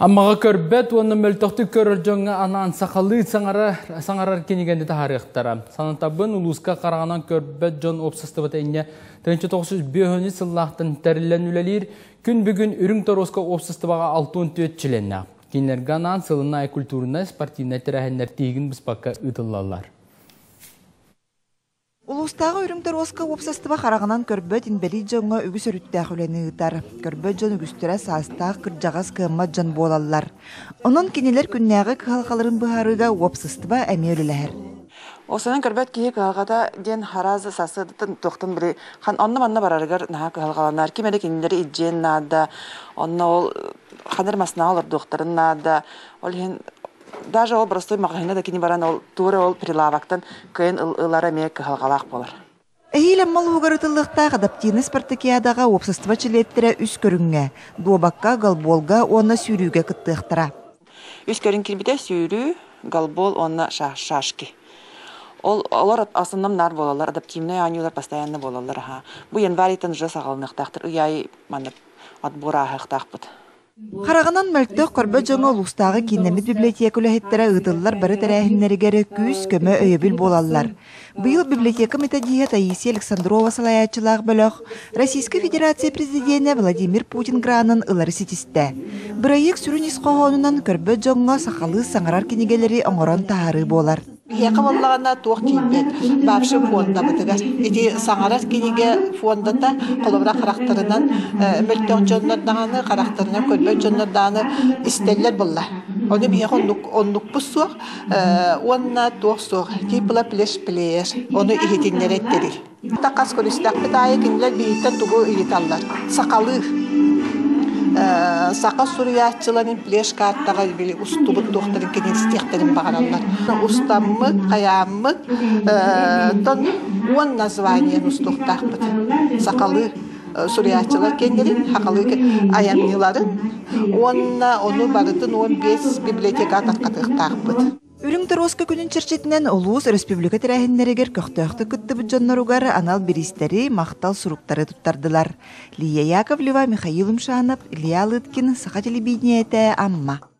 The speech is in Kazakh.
Аммаға көрбет, оны мөлтіқті көрір жоңға анан сақалы саңарар кенегенді тахарықтара. Санатабын ұлысқа қарағанан көрбет жон опсыстыбыта инне 1995 сыллақтың тәрілен үлелер күн бүгін үрің торосқа опсыстыбаға 64 чіленна. Кенерге анан сылына культурына спортивна тірәхенлер тегін бұспаққа ұтылалар. Улустағы үрімдер осқа опсастыба қарағынан көрбөт инбели жоңға үгіс өріттәқ үлені ұтар. Көрбөт жон үгістірі састағы кіржағыз кыммат жон болалар. Onun кенелер күннәғы кығалқаларын бұхарыға опсастыба әме өліләр. Осының көрбөт кейі кығалғада ден харазы сасыдытын тоқтын бірі. Хан онны-манны барарығар наға кығалғаланар. Кемелі кенелері иджен нада, онны ол ханыр масына олар доқтарын нада. Даже ол простой магазинда да кини баран ол тура ол прилавактан кайын ылара мек халгалак болар. Эхилем мал угарытылыкта адаптивный спартакиадаға опсастыва чилеттері үс көрүнгө. Дуобакка, галболга, онна сүйрүүгө кыттыктыра. Үс көрүн кирбите сүйрүү, галбол, онна шашки. Олар асынным нар болалар, адаптивный анюлар постоянно болалар. Бу январитын жы сагалыныктактыр, уяй манып отбора ахтакпыт. Қарағынан мөлттөк көрбөт жоңа улустағы кинемит библиотека үләхеттері ұтылылар бары тәрәхінлерігері күз көмі өйөбіл болалар. Бұйыл библиотека методия Таисия Александрова салаячылағы бөліқ Российской Федерация президенті Владимир Путин гранын ылары сетісті. Бірайық сүрін исқоғонынан көрбөт жоңа сақалы саңарар кенегелері оңыран тағары болар. Яқа боллағана туақ кейбет, бапшы фонда бұтығас. Эти саңарас кенеге фондата қолыбыра қарақтарынан мөлттен жонлардағаны, қарақтарынан көрбет жонлардағаны істелер болла. Оны бейіқ онлық бұсуақ, онна туақ соқ, кейпіла плеш-плеш, оны ихетінлер еттерір. Тақас көрістақ бітайы кенелер бейіттен тұғы үйеталар. Сақалы. Сақа сурыячыларын плеш каттаға били устубут доқтарын кенестектерін бағаралар. Устаммык, қаяммык, тон он названиен устуқтақпыд. Сақалы сурыячылар кенерін, хақалы аямниларын, оны барытын 15 библиотека атқатықтақпыд. Үріңтір осқа күнін черчетінен Улус Республика тірәхінлерігер көқтөқты күтті бұджаннаругары анал берістері мақтал сұруқтары тұттардылар. Лия Яковлева, Михаил Умшанов, Илья Лыткин, Сақа телебидение әті Амма.